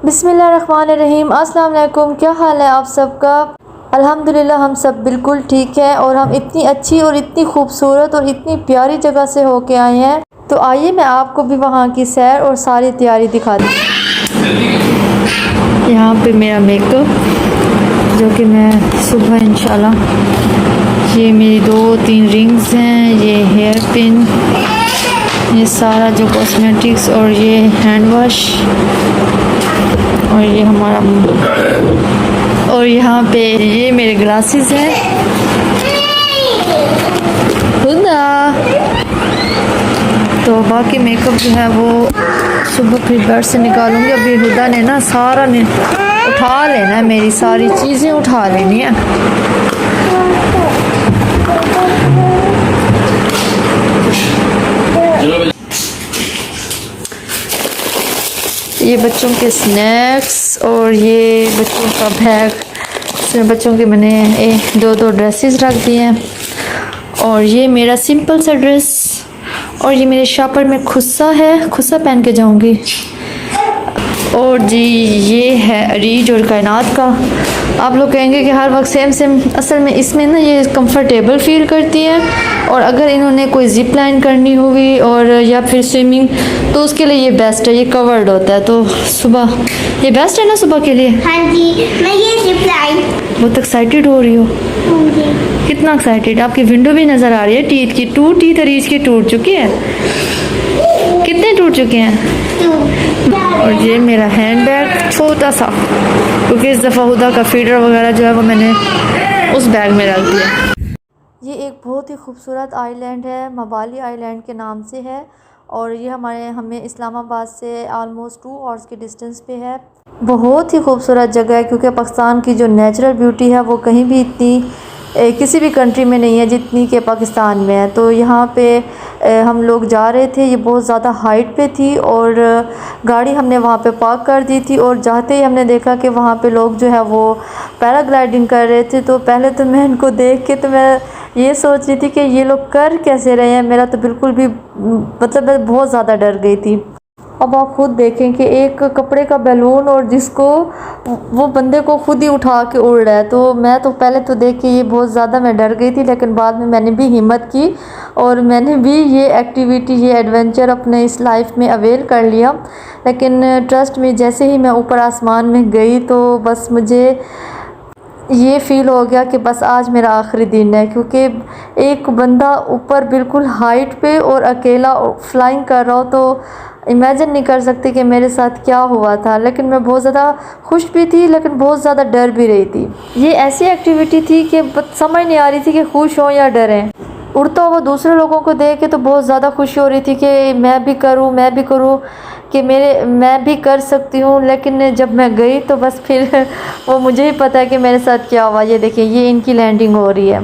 बिस्मिल्लाहिर्रहमानिर्रहीम। अस्सलाम वालेकुम। क्या हाल है आप सबका? अल्हम्दुलिल्लाह हम सब बिल्कुल ठीक है। और हम इतनी अच्छी और इतनी खूबसूरत और इतनी प्यारी जगह से होके आए हैं, तो आइए मैं आपको भी वहाँ की सैर और सारी तैयारी दिखा दूँ। यहाँ पे मेरा मेकअप जो कि मैं सुबह इंशाल्लाह, ये मेरी 2-3 रिंग्स हैं, ये हेयर पिन, ये सारा जो कॉस्मेटिक्स और ये हैंड वॉश और ये हमारा, और यहाँ पे ये मेरे ग्लासेस हैं। हुदा तो बाकी मेकअप जो है वो सुबह फिर बेड से निकालूंगी। अभी हुदा ने ना सारा ने उठा लेना है, मेरी सारी चीज़ें उठा लेनी है। ये बच्चों के स्नैक्स और ये बच्चों का बैग, इसमें बच्चों के मैंने 2 ड्रेसेस रख दिए हैं। और ये मेरा सिंपल सा ड्रेस, और ये मेरे शॉपर में खुस्सा है, खुस्सा पहन के जाऊंगी। और जी ये है अरीज और कायनात का। आप लोग कहेंगे कि हर वक्त सेम सेम, असल में इसमें ना ये कंफर्टेबल फील करती है। और अगर इन्होंने कोई जिप लाइन करनी होगी और या फिर स्विमिंग, तो उसके लिए ये बेस्ट है, ये कवर्ड होता है। तो सुबह ये बेस्ट है ना सुबह के लिए? हाँ जी, मैं ये जिप लाइन। बहुत एक्साइटेड हो रही हो? हाँ जी। कितना एक्साइटेड? आपकी विंडो भी नज़र आ रही है टीथ की। 2 टीथ अरीज की टूट चुकी है। कितने टूट चुके हैं? और ये मेरा हैंड बैग छोटा सा, क्योंकि इस दफ़ा हुदा का फीडर वगैरह जो है वो मैंने उस बैग में रख दिया। ये एक बहुत ही खूबसूरत आइलैंड है, मवाली आइलैंड के नाम से है। और ये हमें इस्लामाबाद से ऑलमोस्ट 2 आवर्स के डिस्टेंस पे है। बहुत ही खूबसूरत जगह है, क्योंकि पाकिस्तान की जो नेचुरल ब्यूटी है वो कहीं भी इतनी किसी भी कंट्री में नहीं है जितनी के पाकिस्तान में है। तो यहाँ पे हम लोग जा रहे थे, ये बहुत ज़्यादा हाइट पे थी और गाड़ी हमने वहाँ पे पार्क कर दी थी। और जाते ही हमने देखा कि वहाँ पे लोग जो है वो पैराग्लाइडिंग कर रहे थे। तो पहले तो मैं इनको देख के तो मैं ये सोच रही थी कि ये लोग कर कैसे रहे हैं। मेरा तो बिल्कुल भी मतलब मैं बहुत ज़्यादा डर गई थी। अब आप खुद देखें कि एक कपड़े का बैलून और जिसको वो बंदे को खुद ही उठा के उड़ रहा है। तो मैं तो पहले तो देख के ये बहुत ज़्यादा मैं डर गई थी, लेकिन बाद में मैंने भी हिम्मत की और मैंने भी ये एक्टिविटी, ये एडवेंचर अपने इस लाइफ में अवेल कर लिया। लेकिन ट्रस्ट में जैसे ही मैं ऊपर आसमान में गई तो बस मुझे ये फ़ील हो गया कि बस आज मेरा आखिरी दिन है, क्योंकि एक बंदा ऊपर बिल्कुल हाइट पे और अकेला फ्लाइंग कर रहा हो, तो इमेजिन नहीं कर सकती कि मेरे साथ क्या हुआ था। लेकिन मैं बहुत ज़्यादा खुश भी थी, लेकिन बहुत ज़्यादा डर भी रही थी। ये ऐसी एक्टिविटी थी कि समझ नहीं आ रही थी कि खुश हो या डरें। उड़ता हुआ दूसरे लोगों को देख के तो बहुत ज़्यादा खुशी हो रही थी कि मैं भी करूँ कि मैं भी कर सकती हूँ। लेकिन जब मैं गई तो बस फिर वो मुझे ही पता है कि मेरे साथ क्या हुआ। ये देखिए, ये इनकी लैंडिंग हो रही है।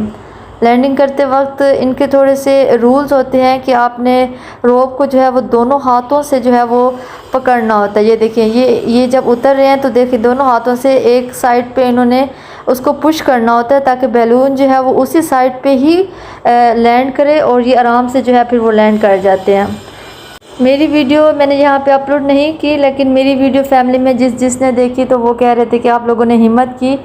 लैंडिंग करते वक्त इनके थोड़े से रूल्स होते हैं कि आपने रोप को जो है वो दोनों हाथों से जो है वो पकड़ना होता है। ये देखिए, ये जब उतर रहे हैं तो देखिए दोनों हाथों से एक साइड पे इन्होंने उसको पुश करना होता है, ताकि बैलून जो है वो उसी साइड पे ही लैंड करे और ये आराम से जो है फिर वो लैंड कर जाते हैं। मेरी वीडियो मैंने यहाँ पे अपलोड नहीं की, लेकिन मेरी वीडियो फैमिली में जिसने देखी तो वो कह रहे थे कि आप लोगों ने हिम्मत की।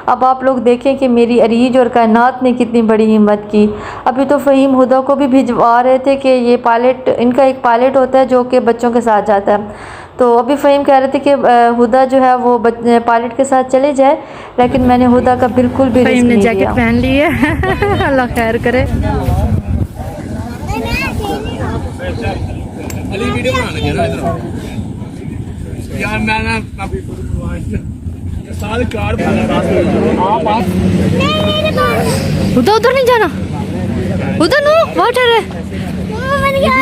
अब आप लोग देखें कि मेरी अरीज और कायनात ने कितनी बड़ी हिम्मत की। अभी तो फ़हीम हुदा को भी भिजवा रहे थे कि ये पायलट, इनका एक पायलट होता है जो कि बच्चों के साथ जाता है। तो अभी फ़हीम कह रहे थे कि हुदा जो है वो पायलट के साथ चले जाए, लेकिन मैंने हुदा का बिल्कुल भी रिस्क नहीं लिया। जैकेट पहन ली है। अल्लाह खैर करे। अली वीडियो बनाने लगे ना इधर यार, मैं ना साल कार्ड आप उधर नहीं जाना, उधर नो वाटर है।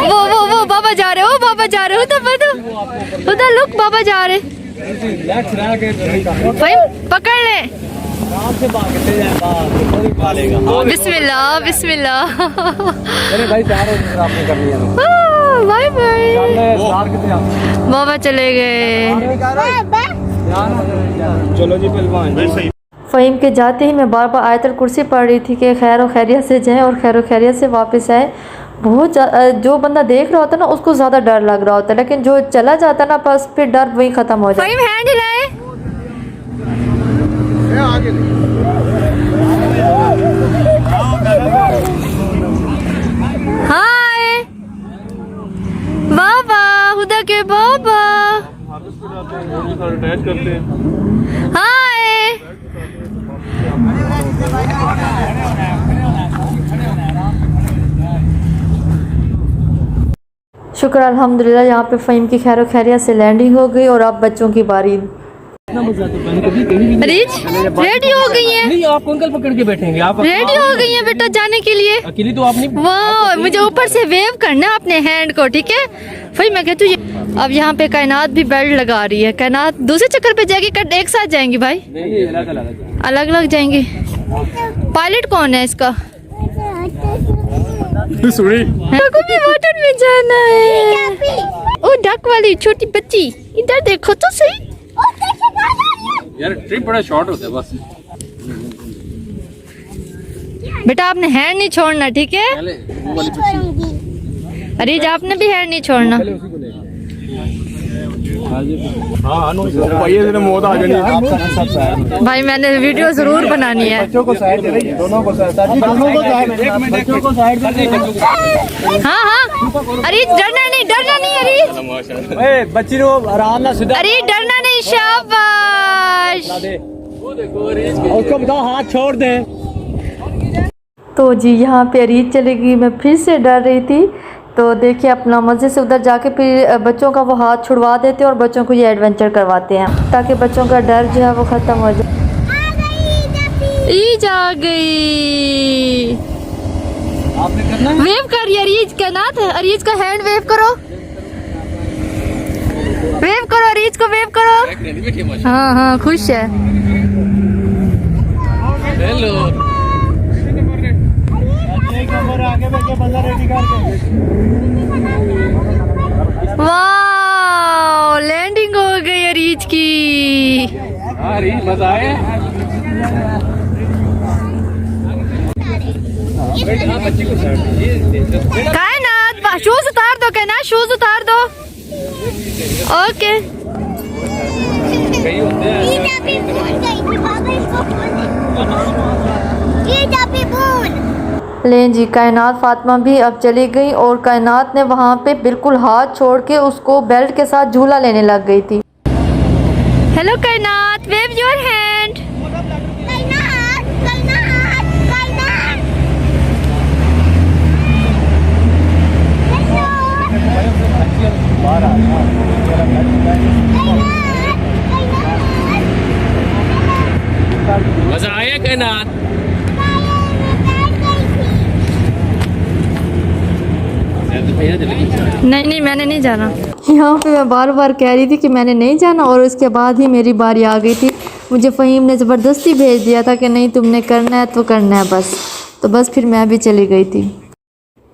वो बाबा जा रहे, उधर लुक बाबा जा रहे। भाई पकड़ ले। बिस्मिल्लाह बिस्मिल्लाह। Bye bye. बाबा चले गए। चलो जी पहलवान। फ़हीम के जाते ही मैं बार बार आयतल कुर्सी पढ़ रही थी कि खैर और खैरियत से जाएं और खैर और खैरियत से वापस आए। बहुत जो बंदा देख रहा होता है ना उसको ज़्यादा डर लग रहा होता है, लेकिन जो चला जाता है ना बस फिर डर वही ख़त्म हो जाता है। हाय बाबा, खुदा के बाबा। हाय शुक्र अल्हम्दुलिल्लाह, यहाँ पे फ़हीम की खैर खैरियत से लैंडिंग हो गई और अब बच्चों की बारी। रीच रेडी हो गई है? नहीं, आप अंकल पकड़ के बैठेंगे। आप रेडी हो गई है बेटा जाने के लिए? अकेली तो आप नहीं। वाह, मुझे ऊपर से वेव करना है अपने हैंड को, ठीक है भाई? मैं कहती हूँ अब यहाँ पे कायनात भी बेल्ट लगा रही है। कायनात दूसरे चक्कर पे जाएगी, कट एक साथ जाएंगी भाई? अलग अलग जाएंगी। पायलट कौन है इसका? को भी वाटर में जाना है। ओ डक वाली छोटी बच्ची, इधर देखो तो सही। यार ट्रिप बड़ा शॉर्ट होता है बस। बेटा आपने हैंड नहीं छोड़ना, ठीक है? पहले वो वाली बच्ची। अरे आपने भी हैंड नहीं छोड़ना। मौत आ जानी। भाई मैंने वीडियो जरूर बनानी है। बच्चों को साइड दे रही है, दोनों को साइड, बच्चों को साइड दे रही है। हाँ हाँ, अरे डरना नहीं अरे बच्ची को आराम ना सीधा। अरे डरना नहीं, शाबाश। उसको बताओ हाथ छोड़ दे। तो जी यहाँ पे अरीज चली गई, मैं फिर से डर रही थी। तो देखिए अपना मज़े से उधर जाके फिर बच्चों का वो हाथ छुड़वा देते हैं और बच्चों को ये एडवेंचर करवाते हैं ताकि बच्चों का डर जो है वो ख़त्म हो जाए। ईज आ गई। आपने करना है? वेव कर रही है अरीज। कायनात है, अरीज का हैंड वेव करो, वेव करो अरीज को, वेव करो। हाँ हाँ खुश है। हेलो। आगे बैठे बंदा रेडी करके। वाह, लैंडिंग हो गई अरीज की। अरे मजा आया। बच्ची को कायनात शूज उतार दो, कायनात शूज उतार दो। ओके कहीं होते हैं। लें जी, कायनात फातिमा भी अब चली गई और कायनात ने वहाँ पे बिल्कुल हाथ छोड़ के उसको बेल्ट के साथ झूला लेने लग गई थी। हेलो कायनात, वेव योर हैंड। मजा आया कायनात? नहीं मैंने नहीं जाना। यहाँ पे मैं बार बार कह रही थी कि मैंने नहीं जाना और उसके बाद ही मेरी बारी आ गई थी। मुझे फ़हीम ने ज़बरदस्ती भेज दिया था कि नहीं तुमने करना है तो करना है बस। तो बस फिर मैं भी चली गई थी।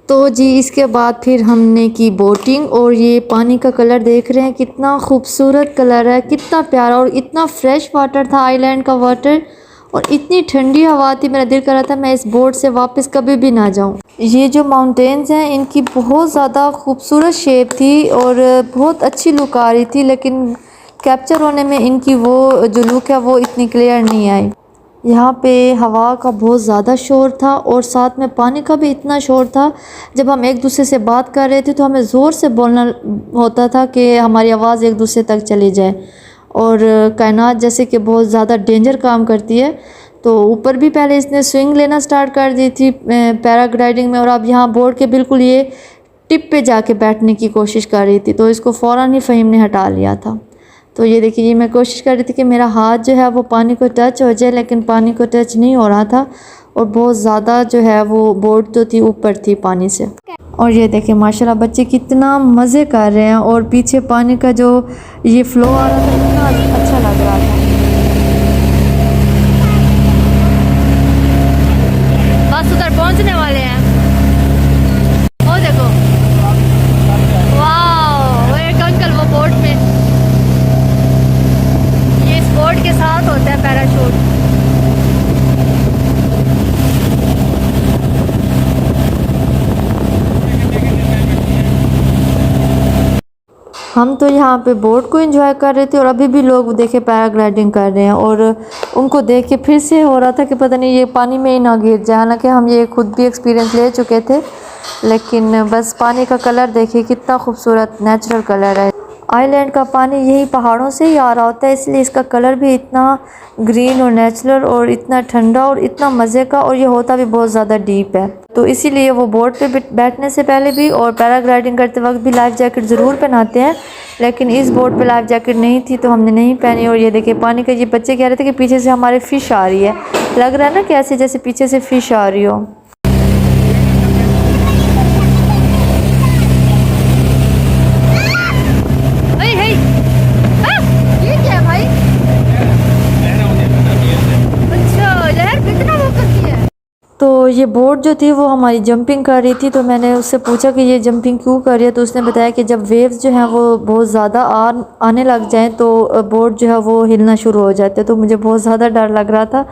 तो जी इसके बाद फिर हमने की बोटिंग और ये पानी का कलर देख रहे हैं कितना खूबसूरत कलर है, कितना प्यारा और इतना फ्रेश वाटर था आइलैंड का वाटर और इतनी ठंडी हवा थी। मेरा दिल कर रहा था मैं इस बोट से वापस कभी भी ना जाऊं। ये जो माउंटेन्स हैं इनकी बहुत ज़्यादा खूबसूरत शेप थी और बहुत अच्छी लुक आ रही थी, लेकिन कैप्चर होने में इनकी वो जो लुक है वो इतनी क्लियर नहीं आई। यहाँ पे हवा का बहुत ज़्यादा शोर था और साथ में पानी का भी इतना शोर था। जब हम एक दूसरे से बात कर रहे थे तो हमें ज़ोर से बोलना होता था कि हमारी आवाज़ एक दूसरे तक चली जाए। और कायनात जैसे कि बहुत ज़्यादा डेंजर काम करती है, तो ऊपर भी पहले इसने स्विंग लेना स्टार्ट कर दी थी पैराग्लाइडिंग में, और अब यहाँ बोर्ड के बिल्कुल ये टिप पे जाके बैठने की कोशिश कर रही थी। तो इसको फ़ौरन ही फ़हीम ने हटा लिया था। तो ये देखिए, ये मैं कोशिश कर रही थी कि मेरा हाथ जो है वो पानी को टच हो जाए, लेकिन पानी को टच नहीं हो रहा था और बहुत ज़्यादा जो है वो बोट तो थी ऊपर थी पानी से। और ये देखिए माशाल्लाह बच्चे कितना मज़े कर रहे हैं और पीछे पानी का जो ये फ्लो आ रहा था कितना अच्छा लग रहा था। बस उधर पहुंचने वाले हैं। ओ देखो, वाह, वो एक अंकल वो बोट में, ये इस बोट के साथ होता है पैराशूट। हम तो यहाँ पे बोट को एंजॉय कर रहे थे और अभी भी लोग देखे पैराग्लाइडिंग कर रहे हैं और उनको देख के फिर से हो रहा था कि पता नहीं ये पानी में ही ना गिर जाए। हालांकि हम ये खुद भी एक्सपीरियंस ले चुके थे, लेकिन बस पानी का कलर देखिए कितना खूबसूरत नेचुरल कलर है। आइलैंड का पानी यही पहाड़ों से ही आ रहा होता है, इसलिए इसका कलर भी इतना ग्रीन और नेचुरल और इतना ठंडा और इतना मज़े का, और ये होता भी बहुत ज़्यादा डीप है। तो इसीलिए वो बोट पे बैठने से पहले भी और पैराग्लाइडिंग करते वक्त भी लाइफ जैकेट ज़रूर पहनाते हैं, लेकिन इस बोट पे लाइफ जैकेट नहीं थी तो हमने नहीं पहनी। और ये देखिए पानी का, ये बच्चे कह रहे थे कि पीछे से हमारे फ़िश आ रही है, लग रहा है ना कैसे जैसे पीछे से फ़िश आ रही हो। तो ये बोट जो थी वो हमारी जंपिंग कर रही थी, तो मैंने उससे पूछा कि ये जंपिंग क्यों कर रही है, तो उसने बताया कि जब वेव्स जो हैं वो बहुत ज़्यादा आने लग जाएं तो बोट जो है वो हिलना शुरू हो जाते हैं। तो मुझे बहुत ज़्यादा डर लग रहा था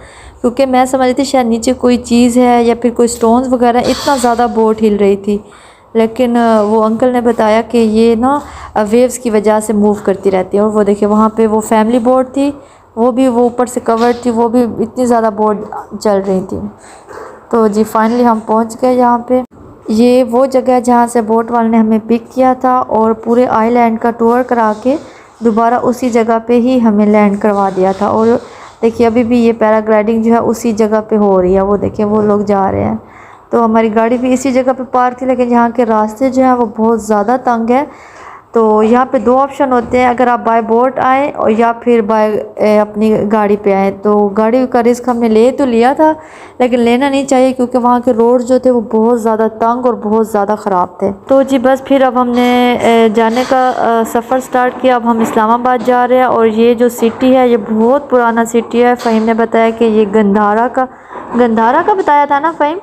क्योंकि मैं समझ रही थी शायद नीचे कोई चीज़ है या फिर कोई स्टोन्स वगैरह, इतना ज़्यादा बोट हिल रही थी। लेकिन वो अंकल ने बताया कि ये ना वेव्स की वजह से मूव करती रहती है। और वो देखिए वहाँ पर वो फैमिली बोट थी, वो भी वो ऊपर से कवर्ड थी, वो भी इतनी ज़्यादा बोट चल रही थी। तो जी फाइनली हम पहुंच गए यहाँ पे। ये वो जगह है जहाँ से बोट वाले ने हमें पिक किया था और पूरे आइलैंड का टूर करा के दोबारा उसी जगह पे ही हमें लैंड करवा दिया था। और देखिए अभी भी ये पैराग्लाइडिंग जो है उसी जगह पे हो रही है, वो देखिए वो लोग जा रहे हैं। तो हमारी गाड़ी भी इसी जगह पे पार्क थी, लेकिन यहाँ के रास्ते जो हैं वो बहुत ज़्यादा तंग है। तो यहाँ पे दो ऑप्शन होते हैं, अगर आप बाय बोट आएँ और या फिर बाय अपनी गाड़ी पे आएँ। तो गाड़ी का रिस्क हमने ले तो लिया था, लेकिन लेना नहीं चाहिए क्योंकि वहाँ के रोड जो थे वो बहुत ज़्यादा तंग और बहुत ज़्यादा ख़राब थे। तो जी बस फिर अब हमने जाने का सफ़र स्टार्ट किया। अब हम इस्लामाबाद जा रहे हैं और ये जो सिटी है ये बहुत पुराना सिटी है। फ़हीम ने बताया कि ये गंधारा का बताया था ना फ़हीम,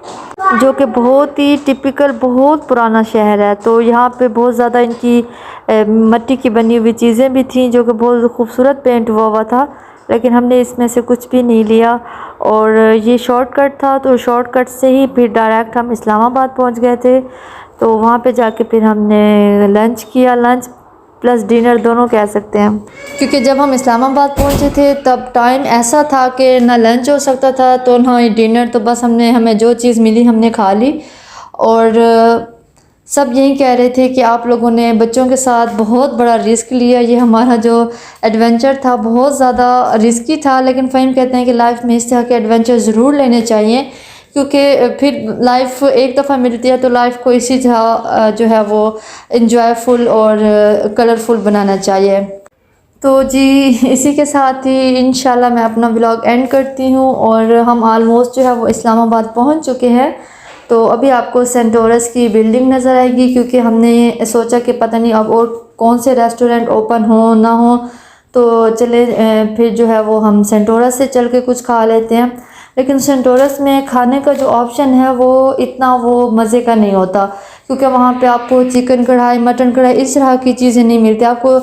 जो कि बहुत ही टिपिकल बहुत पुराना शहर है। तो यहाँ पे बहुत ज़्यादा इनकी मिट्टी की बनी हुई चीज़ें भी थीं जो कि बहुत खूबसूरत पेंट हुआ था, लेकिन हमने इसमें से कुछ भी नहीं लिया। और ये शॉर्टकट था, तो शॉर्टकट से ही फिर डायरेक्ट हम इस्लामाबाद पहुँच गए थे। तो वहाँ पे जाके फिर हमने लंच किया, लंच प्लस डिनर दोनों कह सकते हैं, क्योंकि जब हम इस्लामाबाद पहुँचे थे तब टाइम ऐसा था कि ना लंच हो सकता था तो ना ही डिनर। तो बस हमें जो चीज़ मिली हमने खा ली। और सब यही कह रहे थे कि आप लोगों ने बच्चों के साथ बहुत बड़ा रिस्क लिया, ये हमारा जो एडवेंचर था बहुत ज़्यादा रिस्की था। लेकिन फ़हीम कहते हैं कि लाइफ में इस तरह के एडवेंचर ज़रूर लेने चाहिए, क्योंकि फिर लाइफ एक दफ़ा मिलती है तो लाइफ को इसी तरह जो है वो इंजॉयफुल और कलरफुल बनाना चाहिए। तो जी इसी के साथ ही इंशाल्लाह मैं अपना व्लॉग एंड करती हूँ। और हम आलमोस्ट जो है वो इस्लामाबाद पहुँच चुके हैं। तो अभी आपको सेंटोरस की बिल्डिंग नज़र आएगी, क्योंकि हमने सोचा कि पता नहीं अब और कौन से रेस्टोरेंट ओपन हो ना हो, तो चले फिर जो है वो हम सेंटोरस से चल के कुछ खा लेते हैं। लेकिन सेंटोरस में खाने का जो ऑप्शन है वो इतना वो मज़े का नहीं होता, क्योंकि वहाँ पे आपको चिकन कढ़ाई, मटन कढ़ाई इस तरह की चीज़ें नहीं मिलती। आपको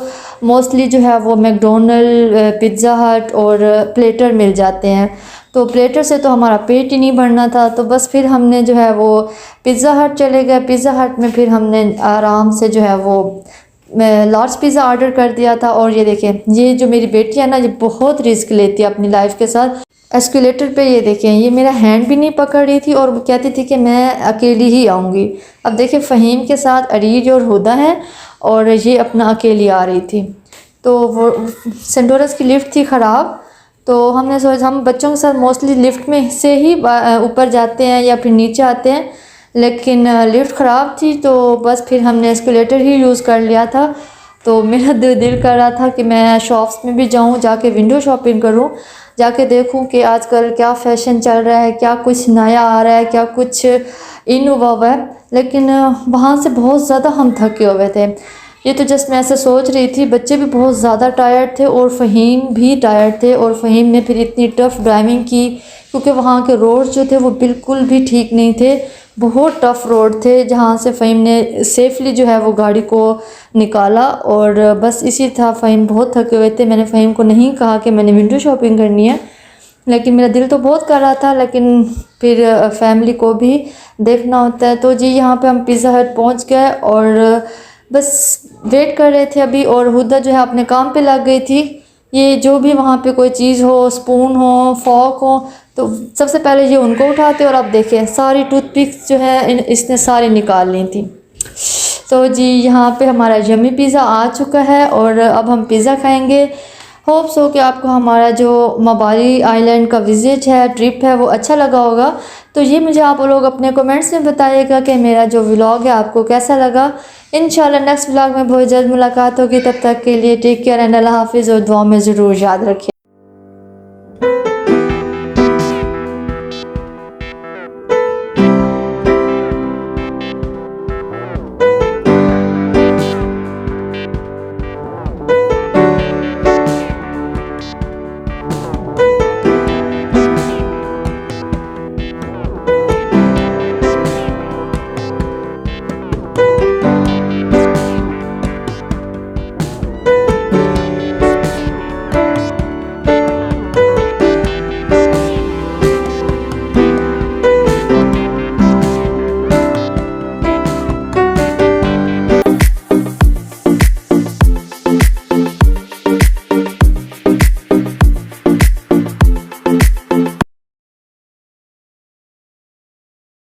मोस्टली जो है वो मैकडोनल्ड, पिज़्ज़ा हट और प्लेटर मिल जाते हैं। तो प्लेटर से तो हमारा पेट ही नहीं भरना था, तो बस फिर हमने जो है वो पिज़्ज़ा हट चले गए। पिज़्ज़ा हट में फिर हमने आराम से जो है वो लार्ज पिज़्ज़ा ऑर्डर कर दिया था। और ये देखें, ये जो मेरी बेटी है ना, ये बहुत रिस्क लेती है अपनी लाइफ के साथ। एस्केलेटर पे ये देखें, ये मेरा हैंड भी नहीं पकड़ रही थी और वो कहती थी कि मैं अकेली ही आऊँगी। अब देखें फ़हीम के साथ अरीज और हुदा है और ये अपना अकेली आ रही थी। तो वो सेंटोरस की लिफ्ट थी ख़राब, तो हमने सोचा हम बच्चों के साथ मोस्टली लिफ्ट में से ही ऊपर जाते हैं या फिर नीचे आते हैं, लेकिन लिफ्ट ख़राब थी तो बस फिर हमने एस्केलेटर ही यूज़ कर लिया था। तो मेरा दिल कर रहा था कि मैं शॉप्स में भी जाऊं, जाके विंडो शॉपिंग करूं, जाके देखूं कि आजकल क्या फ़ैशन चल रहा है, क्या कुछ नया आ रहा है, क्या कुछ इन हुआ है। लेकिन वहाँ से बहुत ज़्यादा हम थके हुए थे। ये तो जस्ट मैं ऐसे सोच रही थी, बच्चे भी बहुत ज़्यादा टायर्ड थे और फ़हीम भी टायर्ड थे। और फ़हीम ने फिर इतनी टफ़ ड्राइविंग की, क्योंकि वहाँ के रोड जो थे वो बिल्कुल भी ठीक नहीं थे, बहुत टफ़ रोड थे, जहाँ से फ़हीम ने सेफली जो है वो गाड़ी को निकाला। और बस इसी था, फ़हीम बहुत थके हुए थे। मैंने फ़हीम को नहीं कहा कि मैंने विंडो शॉपिंग करनी है, लेकिन मेरा दिल तो बहुत कर रहा था, लेकिन फिर फैमिली को भी देखना होता है। तो जी यहाँ पे हम पिज़्ज़ा हट पहुँच गए और बस वेट कर रहे थे अभी। और हुदा जो है अपने काम पे लग गई थी। ये जो भी वहाँ पे कोई चीज़ हो, स्पून हो, फॉक हो, तो सबसे पहले ये उनको उठाते। और अब देखें सारी टूथपिक्स जो है इसने सारी निकाल ली थी। तो जी यहाँ पे हमारा यम्मी पिज़्ज़ा आ चुका है और अब हम पिज़्ज़ा खाएंगे। होप्स हो कि आपको हमारा जो मबाली आइलैंड का विज़िट है, ट्रिप है, वो अच्छा लगा होगा। तो ये मुझे आप लोग अपने कमेंट्स में बताइएगा कि मेरा जो व्लॉग है आपको कैसा लगा। इंशाल्लाह नेक्स्ट व्लॉग में बहुत जल्द मुलाकात होगी। तब तक के लिए टेक केयर एंड अल्लाह हाफिज़ और दुआ में ज़रूर याद रखिए।